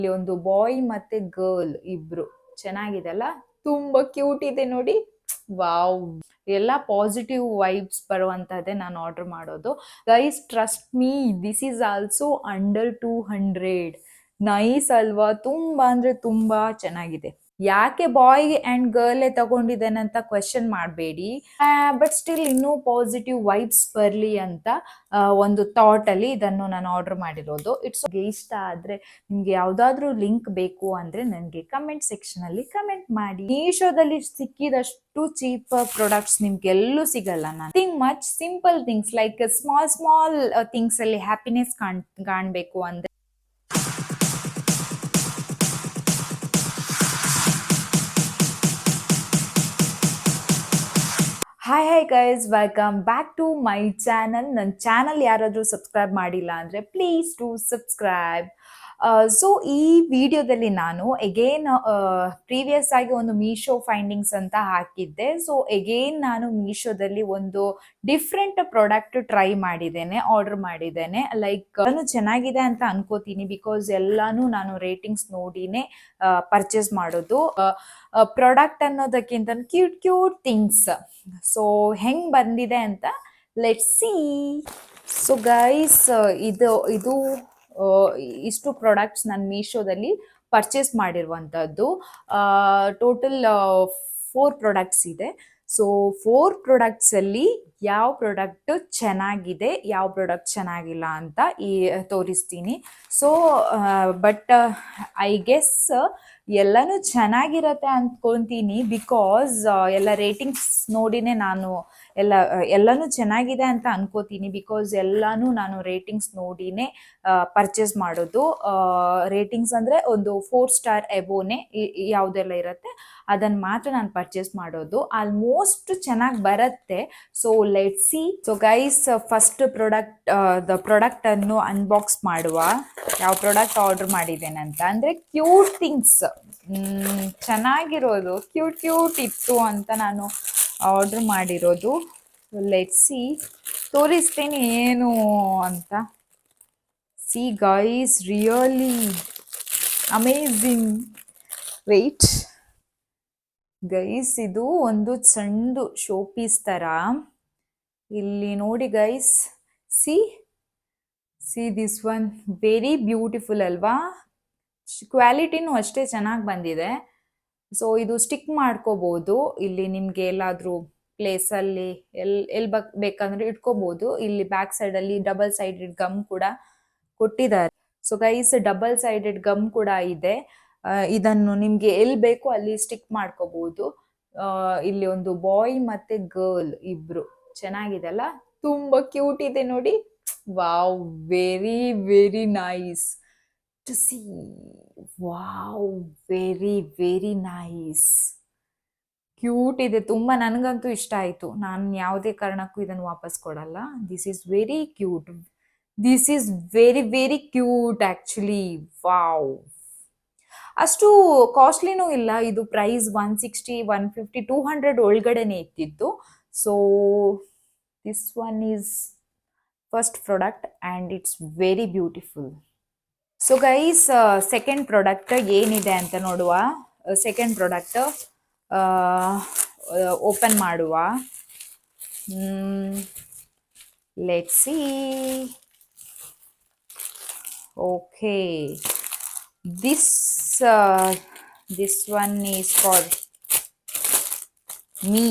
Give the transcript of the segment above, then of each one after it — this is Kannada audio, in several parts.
ಇಲ್ಲಿ ಒಂದು ಬಾಯ್ ಮತ್ತೆ ಗರ್ಲ್ ಇಬ್ರು ಚೆನ್ನಾಗಿದೆ ಅಲ್ಲ, ತುಂಬಾ ಕ್ಯೂಟ್ ಇದೆ ನೋಡಿ. ವಾವ್, ಎಲ್ಲ ಪಾಸಿಟಿವ್ ವೈಬ್ಸ್ ಬರುವಂತಹದ್ದೇ ನಾನು ಆರ್ಡರ್ ಮಾಡೋದು. Guys trust me, this is also under 200. Nice ಅಲ್ವಾ? ತುಂಬಾ ಅಂದ್ರೆ ತುಂಬಾ ಚೆನ್ನಾಗಿದೆ. ಯಾಕೆ ಬಾಯ್ ಅಂಡ್ ಗರ್ಲ್ ತಗೊಂಡಿದ್ದೇನೆ ಅಂತ ಕ್ವೆಶನ್ ಮಾಡಬೇಡಿ. ಬಟ್ ಸ್ಟಿಲ್ ಇನ್ನೂ ಪಾಸಿಟಿವ್ ವೈಬ್ಸ್ ಬರಲಿ ಅಂತ ಒಂದು ಥಾಟ್ ಅಲ್ಲಿ ಇದನ್ನು ನಾನು ಆರ್ಡರ್ ಮಾಡಿರೋದು. ಇಟ್ಸ್ ಇಷ್ಟ ಆದ್ರೆ ನಿಮ್ಗೆ ಯಾವ್ದಾದ್ರು ಲಿಂಕ್ ಬೇಕು ಅಂದ್ರೆ ನನಗೆ ಕಮೆಂಟ್ ಸೆಕ್ಷನ್ ಅಲ್ಲಿ ಕಮೆಂಟ್ ಮಾಡಿ. ಮೀಶೋದಲ್ಲಿ ಸಿಕ್ಕಿದಷ್ಟು ಚೀಪ್ ಪ್ರಾಡಕ್ಟ್ಸ್ ನಿಮ್ಗೆ ಎಲ್ಲೂ ಸಿಗಲ್ಲ. Nothing much, simple things like small things ಅಲ್ಲಿ ಹ್ಯಾಪಿನೆಸ್ ಕಾಣ್ಬೇಕು ಅಂದ್ರೆ. Hi guys, welcome back to my channel. ನನ್ನ ಚಾನಲ್ ಯಾರಾದರೂ ಸಬ್ಸ್ಕ್ರೈಬ್ ಮಾಡಿಲ್ಲ ಅಂದರೆ ಪ್ಲೀಸ್ ಟು ಸಬ್ಸ್ಕ್ರೈಬ್. ಸೊ ಈ ವಿಡಿಯೋದಲ್ಲಿ ನಾನು ಎಗೇನ್ ಪ್ರೀವಿಯಸ್ ಆಗಿ ಒಂದು ಮೀಶೋ ಫೈಂಡಿಂಗ್ಸ್ ಅಂತ ಹಾಕಿದ್ದೆ. ಸೊ ಎಗೇನ್ ನಾನು ಮೀಶೋದಲ್ಲಿ ಒಂದು ಡಿಫ್ರೆಂಟ್ ಪ್ರಾಡಕ್ಟ್ ಟ್ರೈ ಮಾಡಿದ್ದೇನೆ, ಆರ್ಡರ್ ಮಾಡಿದ್ದೇನೆ. ಲೈಕ್ ನಾನು ಚೆನ್ನಾಗಿದೆ ಅಂತ ಅನ್ಕೋತೀನಿ, ಬಿಕಾಸ್ ಎಲ್ಲಾನು ನಾನು ರೇಟಿಂಗ್ಸ್ ನೋಡಿನೇ ಪರ್ಚೇಸ್ ಮಾಡೋದು. ಪ್ರಾಡಕ್ಟ್ ಅನ್ನೋದಕ್ಕಿಂತ ಕ್ಯೂಟ್ ಥಿಂಗ್ಸ್. ಸೊ ಹೆಂಗ್ ಬಂದಿದೆ ಅಂತ ಲೆಟ್ಸ್ ಸಿ. ಸೊ ಗೈಸ್, ಇದು ಇಷ್ಟು ಪ್ರಾಡಕ್ಟ್ಸ್ ನಾನು ಮೀಶೋದಲ್ಲಿ ಪರ್ಚೇಸ್ ಮಾಡಿರುವಂಥದ್ದು. ಟೋಟಲ್ 4 ಪ್ರಾಡಕ್ಟ್ಸ್ ಇದೆ. ಸೊ 4 ಪ್ರಾಡಕ್ಟ್ಸ್ ಅಲ್ಲಿ ಯಾವ ಪ್ರಾಡಕ್ಟ್ ಚೆನ್ನಾಗಿದೆ, ಯಾವ ಪ್ರಾಡಕ್ಟ್ ಚೆನ್ನಾಗಿಲ್ಲ ಅಂತ ತೋರಿಸ್ತೀನಿ. ಸೊ ಬಟ್ ಐ ಗೆಸ್ ಎಲ್ಲನೂ ಚೆನ್ನಾಗಿರತ್ತೆ ಅಂದ್ಕೊಂತೀನಿ, ಬಿಕಾಸ್ ಎಲ್ಲ ರೇಟಿಂಗ್ಸ್ ನೋಡಿನೇ ನಾನು ಎಲ್ಲನೂ ಚೆನ್ನಾಗಿದೆ ಅಂತ ಅನ್ಕೋತೀನಿ. ಬಿಕಾಸ್ ಎಲ್ಲಾನು ನಾನು ರೇಟಿಂಗ್ಸ್ ನೋಡಿನೇ ಪರ್ಚೇಸ್ ಮಾಡೋದು. ರೇಟಿಂಗ್ಸ್ ಅಂದರೆ ಒಂದು 4 ಸ್ಟಾರ್ ಎಬೋನೇ ಯಾವುದೆಲ್ಲ ಇರುತ್ತೆ ಅದನ್ನು ಮಾತ್ರ ನಾನು ಪರ್ಚೇಸ್ ಮಾಡೋದು. ಆಲ್ಮೋಸ್ಟ್ ಚೆನ್ನಾಗಿ ಬರುತ್ತೆ. So let's see. So guys, first product ಅನ್ನು ಅನ್ಬಾಕ್ಸ್ ಮಾಡುವ. ಯಾವ ಪ್ರಾಡಕ್ಟ್ ಆರ್ಡರ್ ಮಾಡಿದ್ದೇನೆ ಅಂತ ಅಂದರೆ ಕ್ಯೂಟ್ ಥಿಂಗ್ಸ್, ಚೆನ್ನಾಗಿರೋದು ಕ್ಯೂಟ್ ಇತ್ತು ಅಂತ ನಾನು ಆರ್ಡರ್ ಮಾಡಿರೋದು. ಲೆಟ್ಸ್ ಸಿ, ತೋರಿಸ್ತೀನಿ ಏನು ಅಂತ. See guys, really amazing. Wait guys, ಇದು ಒಂದು ಸಣ್ಣದು ಶೋ ಪೀಸ್ ಥರ. ಇಲ್ಲಿ ನೋಡಿ guys, see this one very beautiful ಅಲ್ವಾ? ಕ್ವಾಲಿಟಿನೂ ಅಷ್ಟೇ ಚೆನ್ನಾಗಿ ಬಂದಿದೆ. ಸೊ ಇದು ಸ್ಟಿಕ್ ಮಾಡ್ಕೋಬಹುದು. ಇಲ್ಲಿ ನಿಮ್ಗೆ ಎಲ್ಲಾದ್ರೂ ಪ್ಲೇಸಲ್ಲಿ ಎಲ್ಲಿ ಬೇಕಂದ್ರೆ ಇಟ್ಕೋಬಹುದು. ಇಲ್ಲಿ ಬ್ಯಾಕ್ ಸೈಡಲ್ಲಿ ಡಬಲ್ ಸೈಡೆಡ್ ಗಮ್ ಕೂಡ ಕೊಟ್ಟಿದ್ದಾರೆ. So guys, double sided gum ಕೂಡ ಇದೆ. ಇದನ್ನು ನಿಮ್ಗೆ ಎಲ್ಲಿ ಬೇಕೋ ಅಲ್ಲಿ ಸ್ಟಿಕ್ ಮಾಡ್ಕೋಬಹುದು. ಇಲ್ಲಿ ಒಂದು ಬಾಯ್ ಮತ್ತೆ ಗರ್ಲ್ ಇಬ್ರು ಚೆನ್ನಾಗಿದೆ ಅಲ್ಲ, ತುಂಬಾ ಕ್ಯೂಟ್ ಇದೆ ನೋಡಿ. Wow, very nice to see. Wow, very nice, cute ಇದೆ ತುಂಬಾ. ನನಗಂತೂ ಇಷ್ಟ ಆಯ್ತು. ನಾನು ಯಾವುದೇ ಕಾರಣಕ್ಕೂ ಇದನ್ನು ವಾಪಸ್ ಕೊಡಲ್ಲ. This is very cute. This is very cute actually. Wow, ಅಷ್ಟು ಕಾಸ್ಟ್ಲಿನೂ ಇಲ್ಲ. ಇದು ಪ್ರೈಸ್ 160, 150, 200 ಒಳಗಡೆನೆ ಇತ್ತಿತ್ತು. So this one is first product and it's very beautiful. So guys, second product ಏನಿದೆ ಅಂತ ನೋಡುವ. ಸೆಕೆಂಡ್ ಪ್ರಾಡಕ್ಟ್ ಓಪನ್ ಮಾಡುವ. Let's see. Okay, this one is for me.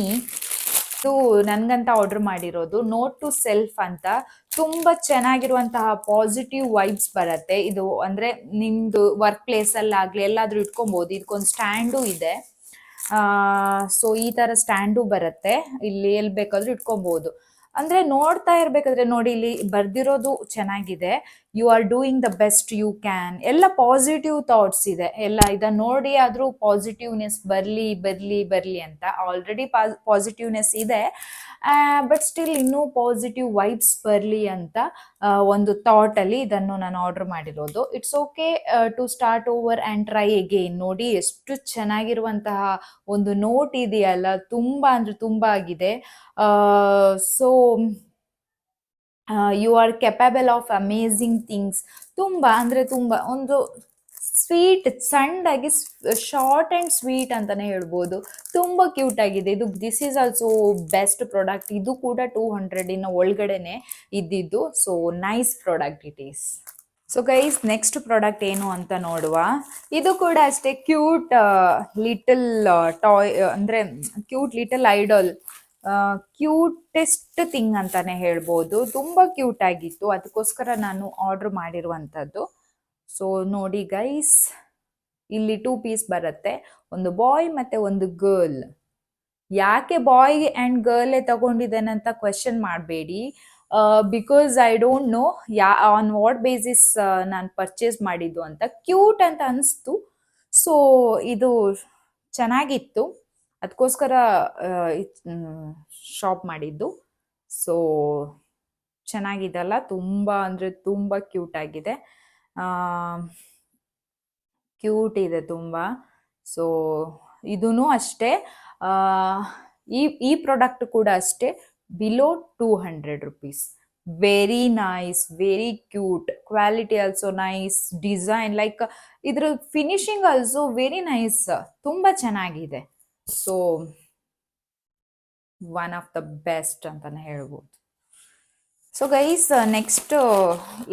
ಇದು ನನ್ಗಂತ ಆರ್ಡರ್ ಮಾಡಿರೋದು. ನೋಟ್ ಟು ಸೆಲ್ಫ್ ಅಂತ. ತುಂಬಾ ಚೆನ್ನಾಗಿರುವಂತಹ ಪಾಸಿಟಿವ್ ವೈಬ್ಸ್ ಬರುತ್ತೆ. ಇದು ಅಂದ್ರೆ ನಿಮ್ದು ವರ್ಕ್ ಪ್ಲೇಸ್ ಅಲ್ಲಿ ಆಗ್ಲಿ ಎಲ್ಲಾದ್ರೂ ಇಟ್ಕೊಬಹುದು. ಇದಕ್ಕೊಂದು ಸ್ಟ್ಯಾಂಡು ಇದೆ. ಸೊ ಈ ತರ ಸ್ಟ್ಯಾಂಡು ಬರುತ್ತೆ. ಇಲ್ಲಿ ಎಲ್ಲಿ ಬೇಕಾದ್ರೂ ಇಟ್ಕೊಬಹುದು. ಅಂದ್ರೆ ನೋಡ್ತಾ ಇರ್ಬೇಕಾದ್ರೆ ನೋಡಿ, ಇಲ್ಲಿ ಬರ್ದಿರೋದು ಚೆನ್ನಾಗಿದೆ. You are doing the best you can. ಎಲ್ಲ ಪಾಸಿಟಿವ್ ಥಾಟ್ಸ್ ಇದೆ. ಎಲ್ಲ ಇದನ್ನ ನೋಡಿ ಆದ್ರೂ ಪಾಸಿಟಿವ್ನೆಸ್ ಬರ್ಲಿ ಅಂತ. ಆಲ್ರೆಡಿ ಪಾಸಿಟಿವ್ನೆಸ್ ಇದೆ, ಬಟ್ ಸ್ಟಿಲ್ ಇನ್ನೂ ಪಾಸಿಟಿವ್ ವೈಬ್ಸ್ ಬರ್ಲಿ ಅಂತ ಒಂದು ಥಾಟ್ ಅಲ್ಲಿ ಇದನ್ನು ನಾನು ಆರ್ಡರ್ ಮಾಡಿರೋದು. It's okay to start over and try again. ನೋಡಿ ಎಷ್ಟು ಚೆನ್ನಾಗಿರುವಂತಹ ಒಂದು ನೋಟ್ ಇದೆಯಲ್ಲ, ತುಂಬಾ ಅಂದ್ರೆ ತುಂಬಾ ಆಗಿದೆ. So you are capable of amazing things. ತುಂಬಾ ಅಂದ್ರೆ ತುಂಬಾ ಒಂದು ಸ್ವೀಟ್ ಸಣ್ಣದಾಗಿ ಶಾರ್ಟ್ ಅಂಡ್ ಸ್ವೀಟ್ ಅಂತಾನೆ ಹೇಳ್ಬೋದು. ತುಂಬಾ ಕ್ಯೂಟ್ ಆಗಿದೆ ಇದು. This is also best product. ಇದು ಕೂಡ 200 ಒಳಗಡೆನೆ ಇದ್ದಿದ್ದು. So nice product it is. So guys, next product ಏನು ಅಂತ ನೋಡುವ. ಇದು ಕೂಡ ಅಷ್ಟೇ ಕ್ಯೂಟ್ ಲಿಟಲ್ ಟಾಯ್, ಅಂದ್ರೆ cute little idol, cutest thing ಅಂತಾನೆ ಹೇಳ್ಬೋದು. ತುಂಬಾ ಕ್ಯೂಟ್ ಆಗಿತ್ತು, ಅದಕ್ಕೋಸ್ಕರ ನಾನು ಆರ್ಡರ್ ಮಾಡಿರುವಂಥದ್ದು. ಸೊ ನೋಡಿ ಗೈಸ್, ಇಲ್ಲಿ 2 ಪೀಸ್ ಬರುತ್ತೆ, ಒಂದು ಬಾಯ್ ಮತ್ತೆ ಒಂದು ಗರ್ಲ್. ಯಾಕೆ ಬಾಯ್ ಅಂಡ್ ಗರ್ಲ್ ತಗೊಂಡಿದ್ದೇನೆ ಅಂತ ಕ್ವೆಶನ್ ಮಾಡಬೇಡಿ. Because I don't know on what basis ನಾನು ಪರ್ಚೇಸ್ ಮಾಡಿದ್ದು ಅಂತ. ಕ್ಯೂಟ್ ಅಂತ ಅನಿಸ್ತು, ಸೊ ಇದು ಚೆನ್ನಾಗಿತ್ತು, ಅದಕ್ಕೋಸ್ಕರ ಶಾಪ್ ಮಾಡಿದ್ದು. ಸೊ ಚೆನ್ನಾಗಿದೆಲ್ಲ, ತುಂಬ ಅಂದರೆ ತುಂಬ ಕ್ಯೂಟ್ ಆಗಿದೆ, ಕ್ಯೂಟ್ ಇದೆ ತುಂಬ. ಸೊ ಇದೂ ಅಷ್ಟೇ, ಈ ಪ್ರಾಡಕ್ಟ್ ಕೂಡ ಅಷ್ಟೇ, below 200 rupees. Very nice, very cute, quality also nice, design like ಇದ್ರ ಫಿನಿಶಿಂಗ್ ಆಲ್ಸೋ ವೆರಿ ನೈಸ್, ತುಂಬ ಚೆನ್ನಾಗಿದೆ. So one of the best ಅಂತಾನೆ ಹೇಳ್ಬೋದು. ಸೊ ಗೈಸ್, ನೆಕ್ಸ್ಟ್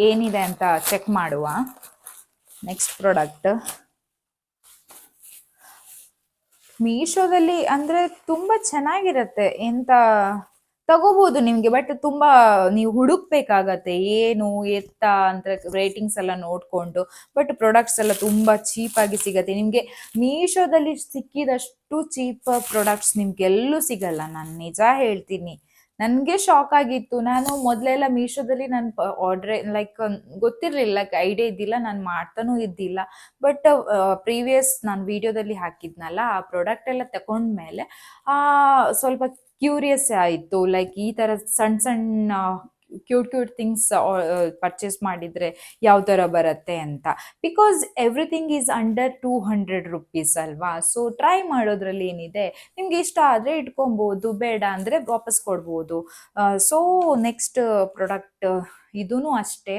ಏನಿದೆ ಅಂತ ಚೆಕ್ ಮಾಡುವ. ನೆಕ್ಸ್ಟ್ ಪ್ರಾಡಕ್ಟ್ ಮೀಶೋದಲ್ಲಿ ಅಂದ್ರೆ ತುಂಬಾ ಚೆನ್ನಾಗಿರತ್ತೆ, ಎಂತ ತಗೋಬಹುದು ನಿಮ್ಗೆ, ಬಟ್ ತುಂಬಾ ನೀವು ಹುಡುಕ್ಬೇಕಾಗತ್ತೆ ಏನು ಎತ್ತ ಅಂತ ರೇಟಿಂಗ್ಸ್ ಎಲ್ಲ ನೋಡ್ಕೊಂಡು. ಬಟ್ ಪ್ರಾಡಕ್ಟ್ಸ್ ಎಲ್ಲ ತುಂಬಾ ಚೀಪ್ ಆಗಿ ಸಿಗತ್ತೆ ನಿಮ್ಗೆ. ಮೀಶೋದಲ್ಲಿ ಸಿಕ್ಕಿದಷ್ಟು ಚೀಪ್ ಪ್ರಾಡಕ್ಟ್ಸ್ ನಿಮ್ಗೆ ಎಲ್ಲೂ ಸಿಗಲ್ಲ, ನಾನು ನಿಜ ಹೇಳ್ತೀನಿ. ನನಗೆ ಶಾಕ್ ಆಗಿತ್ತು. ನಾನು ಮೊದಲೆಲ್ಲ ಮೀಶೋದಲ್ಲಿ ನಾನು ಆರ್ಡ್ರೆ ಲೈಕ್ ಗೊತ್ತಿರಲಿಲ್ಲ, ಐಡಿಯಾ ಇದ್ದಿಲ್ಲ, ನಾನು ಮಾಡ್ತಾನೂ ಇದ್ದಿಲ್ಲ. ಬಟ್ ಪ್ರೀವಿಯಸ್ ನಾನು ವಿಡಿಯೋದಲ್ಲಿ ಹಾಕಿದ್ನಲ್ಲ, ಆ ಪ್ರಾಡಕ್ಟ್ ಎಲ್ಲ ತಗೊಂಡ್ಮೇಲೆ ಸ್ವಲ್ಪ ಕ್ಯೂರಿಯಸ್ ಆಯಿತು, ಲೈಕ್ ಈ ಥರ ಸಣ್ಣ ಸಣ್ಣ ಕ್ಯೂಟ್ ಥಿಂಗ್ಸ್ ಪರ್ಚೇಸ್ ಮಾಡಿದರೆ ಯಾವ ಥರ ಬರುತ್ತೆ ಅಂತ. Because everything is under 200 rupees ಅಲ್ವಾ. ಸೊ ಟ್ರೈ ಮಾಡೋದ್ರಲ್ಲಿ ಏನಿದೆ, ನಿಮ್ಗೆ ಇಷ್ಟ ಆದರೆ ಇಟ್ಕೊಬೋದು, ಬೇಡ ಅಂದರೆ ವಾಪಸ್ ಕೊಡ್ಬೋದು. ಸೊ ನೆಕ್ಸ್ಟ್ ಪ್ರಾಡಕ್ಟ್ ಇದೂ ಅಷ್ಟೇ,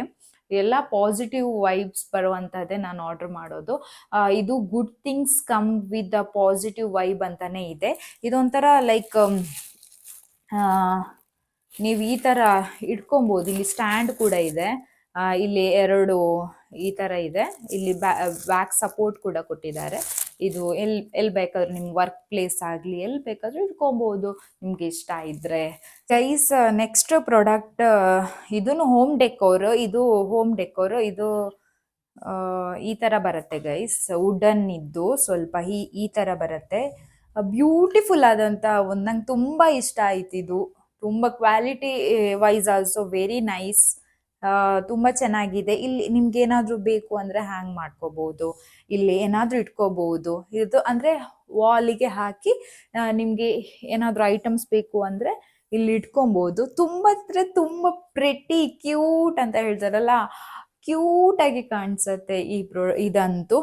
ಎಲ್ಲ ಪಾಸಿಟಿವ್ ವೈಬ್ಸ್ ಬರುವಂಥದ್ದೇ ನಾನು ಆರ್ಡರ್ ಮಾಡೋದು. ಇದು good things come with the positive vibe ಅಂತಾನೆ ಇದೆ. ಇದೊಂಥರ ಲೈಕ್ ನೀವು ಈ ಥರ ಇಟ್ಕೊಬೋದು. ಇಲ್ಲಿ ಸ್ಟ್ಯಾಂಡ್ ಕೂಡ ಇದೆ, ಇಲ್ಲಿ 2 ಈ ಥರ ಇದೆ, ಇಲ್ಲಿ ಬ್ಯಾಕ್ ಸಪೋರ್ಟ್ ಕೂಡ ಕೊಟ್ಟಿದ್ದಾರೆ. ಇದು ಎಲ್ಲಿ ಬೇಕಾದ್ರೂ ನಿಮ್ಮ ವರ್ಕ್ ಪ್ಲೇಸ್ ಆಗಲಿ ಎಲ್ಲಿ ಬೇಕಾದ್ರೂ ಇಟ್ಕೊಬೋದು ನಿಮ್ಗೆ ಇಷ್ಟ ಇದ್ರೆ. ಗೈಸ್, ನೆಕ್ಸ್ಟ್ ಪ್ರಾಡಕ್ಟ್ ಇದೂ ಹೋಮ್ ಡೆಕೋರ್. ಇದು ಹೋಮ್ ಡೆಕೋರ್, ಇದು ಈ ಥರ ಬರುತ್ತೆ ಗೈಸ್, ವುಡನ್ ಇದ್ದು ಸ್ವಲ್ಪ ಈ ಥರ ಬರುತ್ತೆ. ಬ್ಯೂಟಿಫುಲ್ ಆದಂಥ ಒಂದು, ನಂಗೆ ತುಂಬ ಇಷ್ಟ ಆಯ್ತು ಇದು. ತುಂಬ quality wise also very nice, ತುಂಬ ಚೆನ್ನಾಗಿದೆ. ಇಲ್ಲಿ ನಿಮ್ಗೆ ಏನಾದರೂ ಬೇಕು ಅಂದರೆ ಹ್ಯಾಂಗ್ ಮಾಡ್ಕೋಬಹುದು, ಇಲ್ಲಿ ಏನಾದರೂ ಇಟ್ಕೋಬಹುದು. ಇದು ಅಂದರೆ ವಾಲಿಗೆ ಹಾಕಿ ನಿಮಗೆ ಏನಾದರೂ ಐಟಮ್ಸ್ ಬೇಕು ಅಂದರೆ ಇಲ್ಲಿ ಇಟ್ಕೊಬಹುದು. ತುಂಬ ಅಂದರೆ ತುಂಬ ಪ್ರೆಟಿ ಕ್ಯೂಟ್ ಅಂತ ಹೇಳ್ತಾರಲ್ಲ, ಕ್ಯೂಟ್ ಆಗಿ ಕಾಣಿಸುತ್ತೆ ಇದಂತೂ.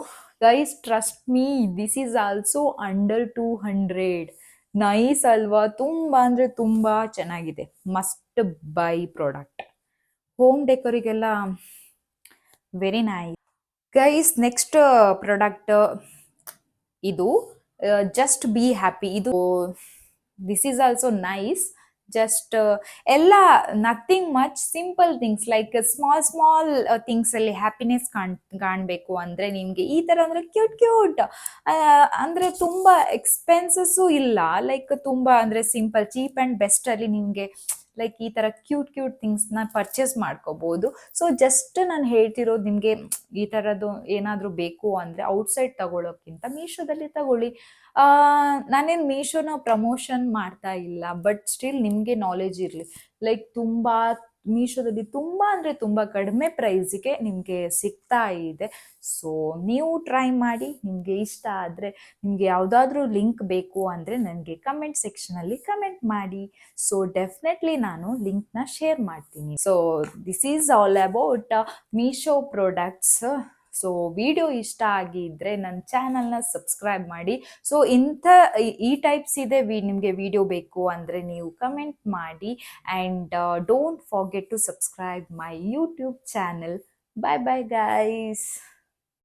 Guys, trust me, this is also under 200. Nice ಅಲ್ವಾ, ತುಂಬಾ ಅಂದ್ರೆ ತುಂಬಾ ಚೆನ್ನಾಗಿದೆ, ಮಸ್ಟ್ ಬೈ ಪ್ರಾಡಕ್ಟ್. ಹೋಮ್ ಡೆಕೋರಿಗೆಲ್ಲ very nice. Guys, next product ಇದು ಜಸ್ಟ್ ಬಿ ಹ್ಯಾಪಿ. ಇದು this is also nice. Just ಎಲ್ಲ nothing much, simple things like small things ಅಲ್ಲಿ ಹ್ಯಾಪಿನೆಸ್ ಕಾಣಬೇಕು ಅಂದ್ರೆ ನಿಮ್ಗೆ ಈ ತರ ಅಂದ್ರೆ ಕ್ಯೂಟ್ ಅಂದ್ರೆ ತುಂಬಾ ಎಕ್ಸ್ಪೆನ್ಸಸ್ಸು ಇಲ್ಲ, ಲೈಕ್ ತುಂಬಾ ಅಂದ್ರೆ ಸಿಂಪಲ್ ಚೀಪ್ ಅಂಡ್ ಬೆಸ್ಟ್ ಅಲ್ಲಿ ನಿಮ್ಗೆ ಲೈಕ್ ಈ ತರ ಕ್ಯೂಟ್ ಥಿಂಗ್ಸ್ನ ಪರ್ಚೇಸ್ ಮಾಡ್ಕೋಬಹುದು. ಸೊ ಜಸ್ಟ್ ನಾನು ಹೇಳ್ತಿರೋದು ನಿಮ್ಗೆ, ಈ ತರದ್ದು ಏನಾದರೂ ಬೇಕು ಅಂದ್ರೆ ಔಟ್ಸೈಡ್ ತಗೊಳ್ಳೋಕ್ಕಿಂತ ಮೀಶೋದಲ್ಲಿ ತಗೊಳ್ಳಿ. ನಾನೇನು ಮೀಶೋನ ಪ್ರಮೋಷನ್ ಮಾಡ್ತಾ ಇಲ್ಲ, ಬಟ್ ಸ್ಟಿಲ್ ನಿಮಗೆ ನಾಲೆಜ್ ಇರಲಿ. ಲೈಕ್ ತುಂಬ ಮೀಶೋದಲ್ಲಿ ತುಂಬ ಅಂದರೆ ತುಂಬ ಕಡಿಮೆ ಪ್ರೈಸಿಗೆ ನಿಮಗೆ ಸಿಗ್ತಾ ಇದೆ. ಸೊ ನೀವು ಟ್ರೈ ಮಾಡಿ, ನಿಮಗೆ ಇಷ್ಟ ಆದರೆ, ನಿಮಗೆ ಯಾವುದಾದ್ರೂ ಲಿಂಕ್ ಬೇಕು ಅಂದರೆ ನನಗೆ ಕಮೆಂಟ್ ಸೆಕ್ಷನಲ್ಲಿ ಕಮೆಂಟ್ ಮಾಡಿ. ಸೊ ಡೆಫಿನೆಟ್ಲಿ ನಾನು ಲಿಂಕ್ನ ಶೇರ್ ಮಾಡ್ತೀನಿ. So this is all about Meesho products. So video ಇಷ್ಟ ಆಗಿದ್ರೆ ನನ್ನ ಚಾನಲ್ನ ಸಬ್ಸ್ಕ್ರೈಬ್ ಮಾಡಿ. ಸೊ ಈ ಟೈಪ್ಸ್ ಇದೆ, ನಿಮಗೆ ವಿಡಿಯೋ ಬೇಕು ಅಂದರೆ ನೀವು ಕಮೆಂಟ್ ಮಾಡಿ. And don't forget to subscribe my YouTube channel. Bye bye guys.